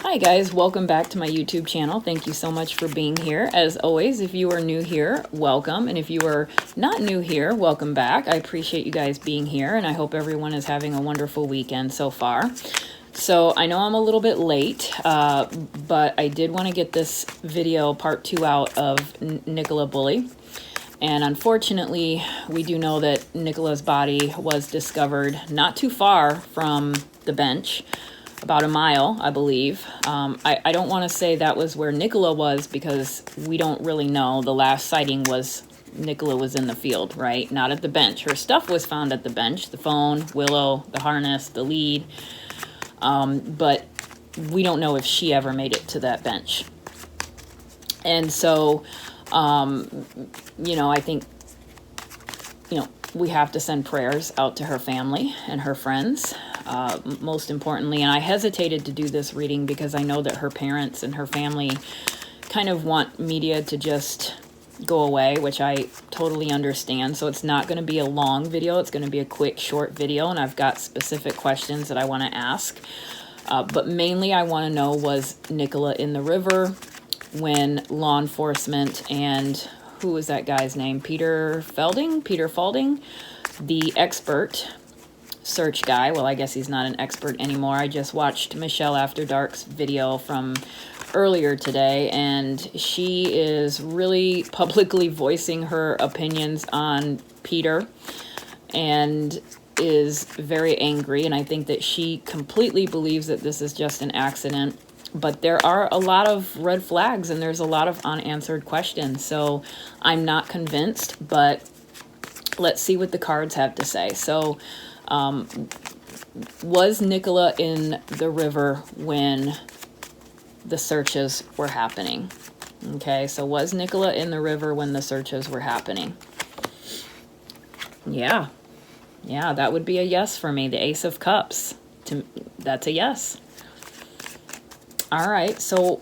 Hi guys, welcome back to my YouTube channel. Thank you so much for being here. As always, if you are new here, welcome. And if you are not new here, welcome back. I appreciate you guys being here, and I hope everyone is having a wonderful weekend so far. So I know I'm a little bit late, but I did want to get this video part 2 out of Nicola Bulley. And unfortunately, we do know that Nicola's body was discovered not too far from the bench, about a mile, I believe. I don't want to say that was where Nicola was because we don't really know. The last sighting was Nicola was in the field, right? Not at the bench. Her stuff was found at the bench, the phone, Willow, the harness, the lead. But we don't know if she ever made it to that bench. And so, I think, we have to send prayers out to her family and her friends, most importantly. And I hesitated to do this reading because I know that her parents and her family kind of want media to just go away, which I totally understand. So it's not going to be a long video. It's going to be a quick, short video. And I've got specific questions that I want to ask. But mainly I want to know, was Nicola in the river when law enforcement and who was that guy's name? Peter Falding, the expert search guy. Well, I guess he's not an expert anymore. I just watched Michelle After Dark's video from earlier today, and she is really publicly voicing her opinions on Peter and is very angry. And I think that she completely believes that this is just an accident. But there are a lot of red flags and there's a lot of unanswered questions. So I'm not convinced, but let's see what the cards have to say. So was Nicola in the river when the searches were happening? Okay, so was Nicola in the river when the searches were happening? Yeah, that would be a yes for me. The Ace of Cups, that's a yes. All right, so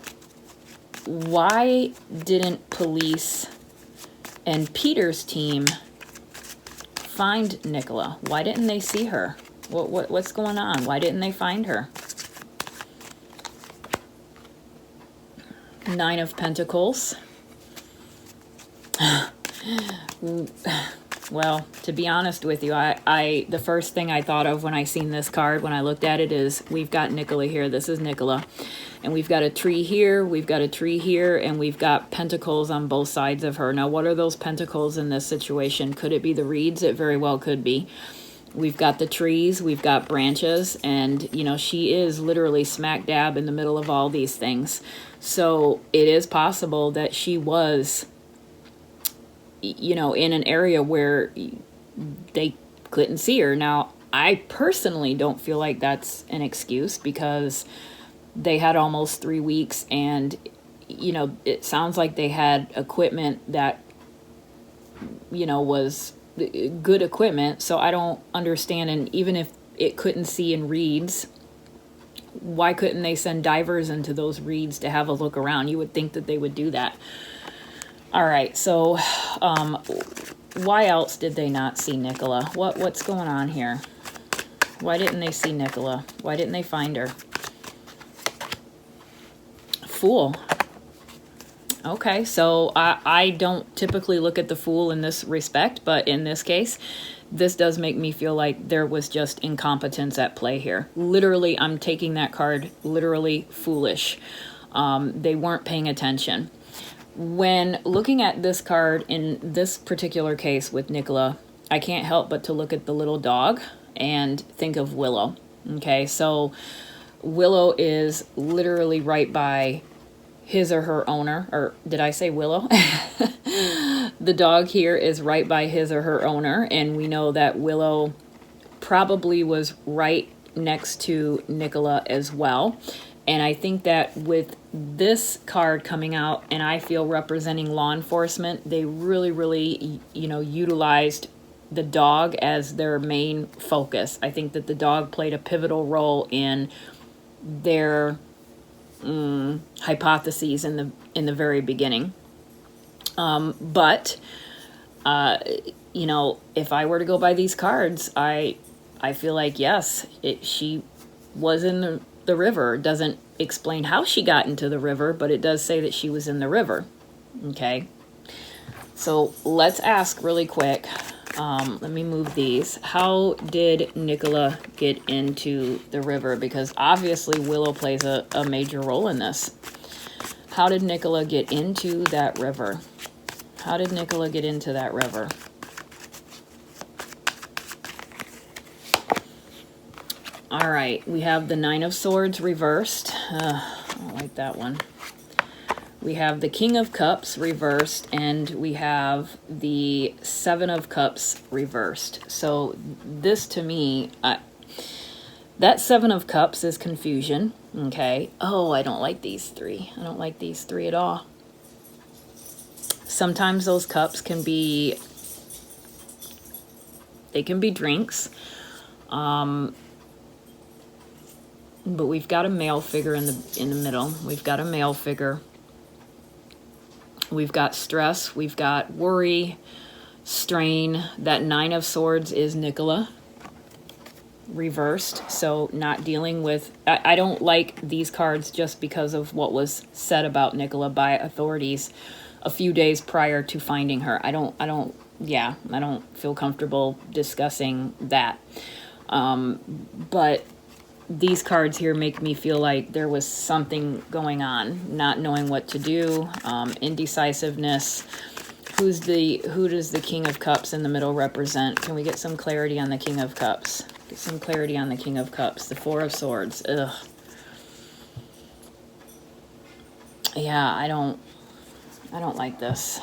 why didn't police and Peter's team find Nicola? Why didn't they see her? What's going on? Why didn't they find her? Nine of Pentacles. Well, to be honest with you, the first thing I thought of when I seen this card, when I looked at it, is we've got Nicola here. This is Nicola. And we've got a tree here, we've got a tree here, and we've got pentacles on both sides of her. Now, what are those pentacles in this situation? Could it be the reeds? It very well could be. We've got the trees, we've got branches, and, she is literally smack dab in the middle of all these things. So it is possible that she was, in an area where they couldn't see her. Now, I personally don't feel like that's an excuse because they had almost 3 weeks and, it sounds like they had equipment that, was good equipment. So I don't understand. And even if it couldn't see in reeds, why couldn't they send divers into those reeds to have a look around? You would think that they would do that. All right. So, why else did they not see Nicola? What's going on here? Why didn't they see Nicola? Why didn't they find her? Fool. Okay, so I don't typically look at the Fool in this respect, but in this case, this does make me feel like there was just incompetence at play here. Literally, I'm taking that card literally foolish. They weren't paying attention. When looking at this card in this particular case with Nicola, I can't help but to look at the little dog and think of Willow. Okay, so Willow is literally right by his or her owner, or did I say Willow? The dog here is right by his or her owner, and we know that Willow probably was right next to Nicola as well. And I think that with this card coming out, and I feel representing law enforcement, they really, utilized the dog as their main focus. I think that the dog played a pivotal role in their hypotheses in the very beginning. But if I were to go by these cards, I feel like yes, she was in the river. It doesn't explain how she got into the river, but it does say that she was in the river. Okay. So let's ask really quick. Let me move these. How did Nicola get into the river? Because obviously Willow plays a major role in this. How did Nicola get into that river? How did Nicola get into that river? All right, we have the Nine of Swords reversed. I don't like that one. We have the King of Cups reversed, and we have the Seven of Cups reversed. So this, to me, that Seven of Cups is confusion, okay? Oh, I don't like these three. I don't like these three at all. Sometimes those cups can be, they can be drinks. But we've got a male figure in the middle. We've got a male figure. We've got stress, we've got worry, strain. That Nine of Swords is Nicola, reversed. So not dealing with, I don't like these cards just because of what was said about Nicola by authorities a few days prior to finding her. I don't feel comfortable discussing that. But these cards here make me feel like there was something going on, not knowing what to do, indecisiveness. Who does the King of Cups in the middle represent? Can we get some clarity on the King of Cups? Get some clarity on the King of Cups. The Four of Swords. Ugh. Yeah, I don't like this.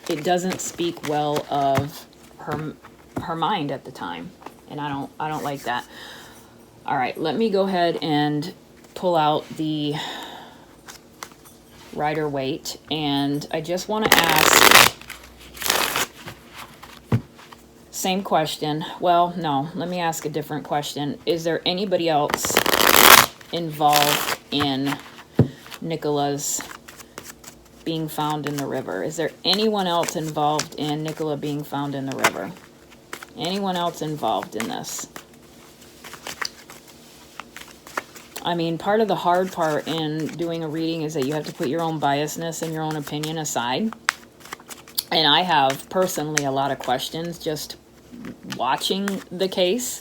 It doesn't speak well of her mind at the time. And I don't like that. All right, let me go ahead and pull out the Rider-Waite, and I just want to ask, same question. Well, no, let me ask a different question. Is there anybody else involved in Nicola's being found in the river? Is there anyone else involved in Nicola being found in the river? Anyone else involved in this? I mean, part of the hard part in doing a reading is that you have to put your own biasness and your own opinion aside. And I have personally a lot of questions just watching the case.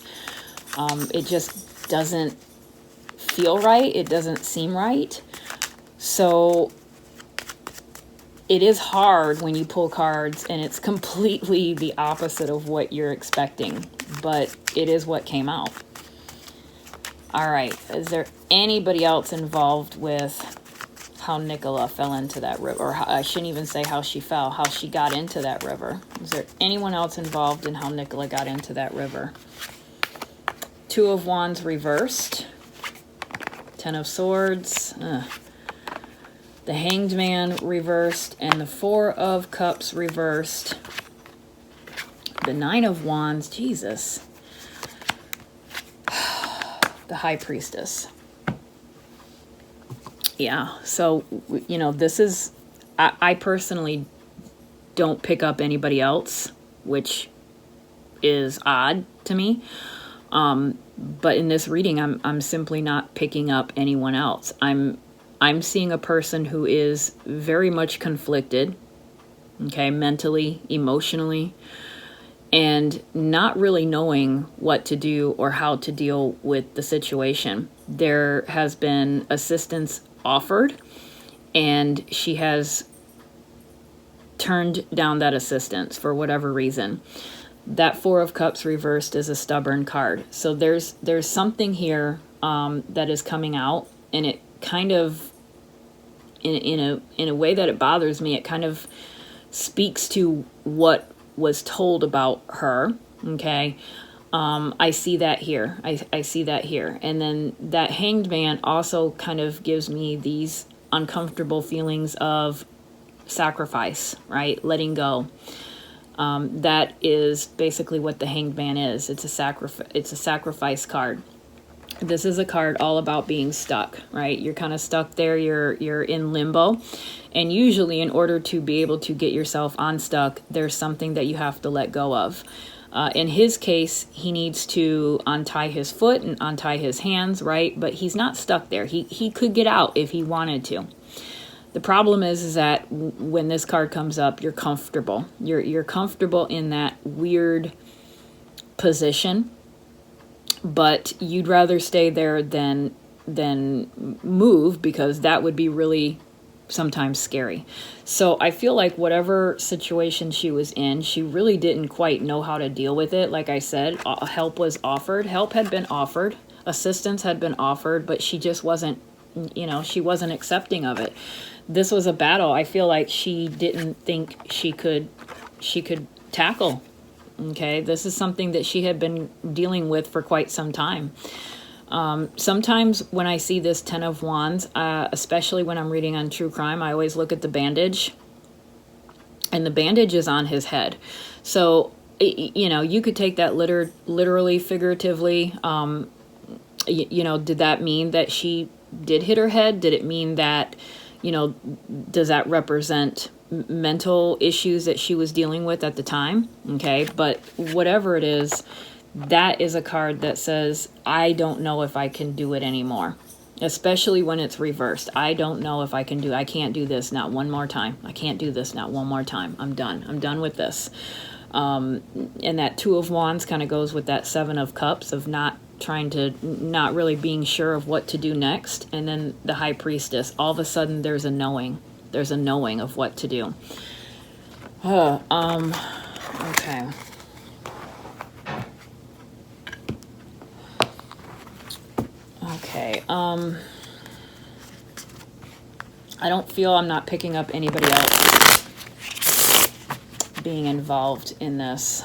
It just doesn't feel right. It doesn't seem right. So it is hard when you pull cards and it's completely the opposite of what you're expecting, but it is what came out. All right, is there anybody else involved with how Nicola fell into that river? Or I shouldn't even say how she fell, how she got into that river. Is there anyone else involved in how Nicola got into that river? Two of Wands reversed. Ten of Swords. The Hanged Man reversed, and the Four of Cups reversed. The Nine of Wands, Jesus. The High Priestess. Yeah, so, you know, this is, I personally don't pick up anybody else, which is odd to me. But in this reading, I'm simply not picking up anyone else. I'm seeing a person who is very much conflicted, okay, mentally, emotionally, and not really knowing what to do or how to deal with the situation. There has been assistance offered, and she has turned down that assistance for whatever reason. That Four of Cups reversed is a stubborn card. So there's something here that is coming out, and it kind of, in a way that it bothers me, it kind of speaks to what was told about her. Okay, I see that here. I see that here, and then that Hanged Man also kind of gives me these uncomfortable feelings of sacrifice, right? Letting go. That is basically what the Hanged Man is. It's a sacrifice card. This is a card all about being stuck, right? You're kind of stuck there. You're in limbo. And usually in order to be able to get yourself unstuck, there's something that you have to let go of. In his case, he needs to untie his foot and untie his hands, right? But he's not stuck there. He could get out if he wanted to. The problem is that when this card comes up, you're comfortable. You're comfortable in that weird position, but you'd rather stay there than move, because that would be really sometimes scary. So I feel like whatever situation she was in, she really didn't quite know how to deal with it. Like I said, help was offered. Help had been offered. Assistance had been offered, but she just wasn't, she wasn't accepting of it. This was a battle I feel like she didn't think she could tackle. Okay, this is something that she had been dealing with for quite some time. Sometimes when I see this Ten of Wands, especially when I'm reading on true crime, I always look at the bandage, and the bandage is on his head. So, you could take that literally, figuratively. Did that mean that she did hit her head? Did it mean that, does that represent mental issues that she was dealing with at the time? Okay, but whatever it is, that is a card that says, I don't know if I can do it anymore, especially when it's reversed. I don't know if I can't do this, not one more time. I can't do this, not one more time. I'm done with this. And that Two of Wands kind of goes with that Seven of Cups of not really being sure of what to do next. And then the High Priestess, all of a sudden there's a knowing of what to do. Okay. Okay, I don't feel, I'm not picking up anybody else being involved in this.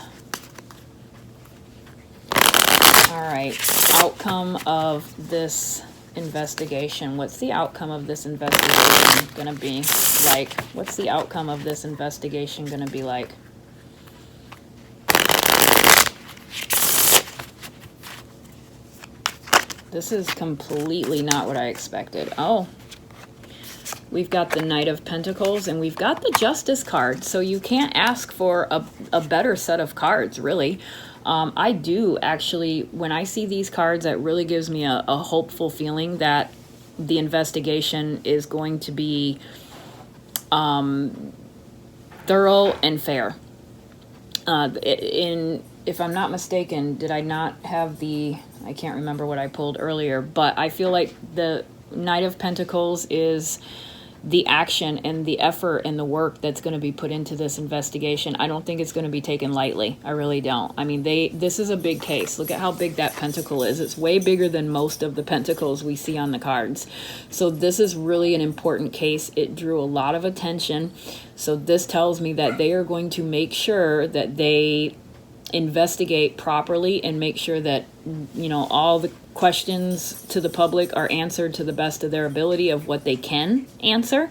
All right, outcome of this investigation. What's the outcome of this investigation gonna be like? What's the outcome of this investigation gonna be like? This is completely not what I expected. Oh, we've got the Knight of Pentacles, and we've got the Justice card. So you can't ask for a better set of cards, really. I do actually, when I see these cards, that really gives me a hopeful feeling that the investigation is going to be thorough and fair. If I'm not mistaken, did I not have I can't remember what I pulled earlier, but I feel like the Knight of Pentacles is the action and the effort and the work that's going to be put into this investigation. I don't think it's going to be taken lightly. I really don't. I mean, this is a big case. Look at how big that pentacle is. It's way bigger than most of the pentacles we see on the cards. So this is really an important case. It drew a lot of attention. So this tells me that they are going to make sure that they investigate properly and make sure that, all the questions to the public are answered to the best of their ability of what they can answer.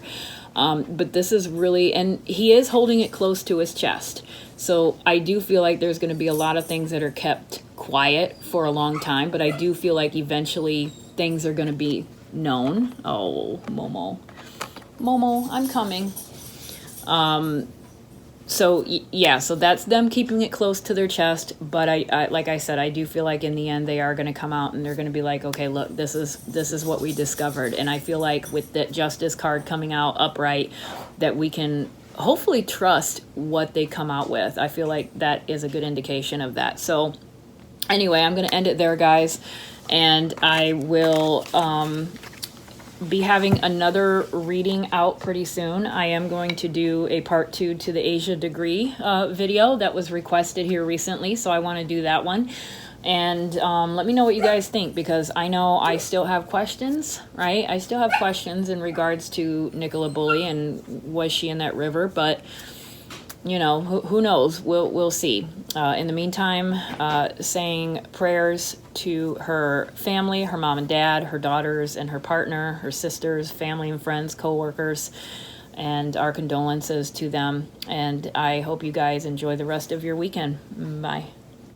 But this is really, and he is holding it close to his chest. So I do feel like there's going to be a lot of things that are kept quiet for a long time, but I do feel like eventually things are going to be known. Oh, Momo, I'm coming. So yeah, so that's them keeping it close to their chest. But I like I said, I do feel like in the end they are going to come out and they're going to be like, okay, look, this is what we discovered. And I feel like with the Justice card coming out upright, that we can hopefully trust what they come out with. I feel like that is a good indication of that. So anyway, I'm going to end it there, guys. And I will be having another reading out pretty soon. I am going to do a part 2 to the Asia degree video that was requested here recently, so I want to do that one. And let me know what you guys think, because I know I still have questions, right? I still have questions in regards to Nicola Bulley and was she in that river, but who knows? We'll see. In the meantime, saying prayers to her family, her mom and dad, her daughters and her partner, her sisters, family and friends, co-workers, and our condolences to them. And I hope you guys enjoy the rest of your weekend. Bye.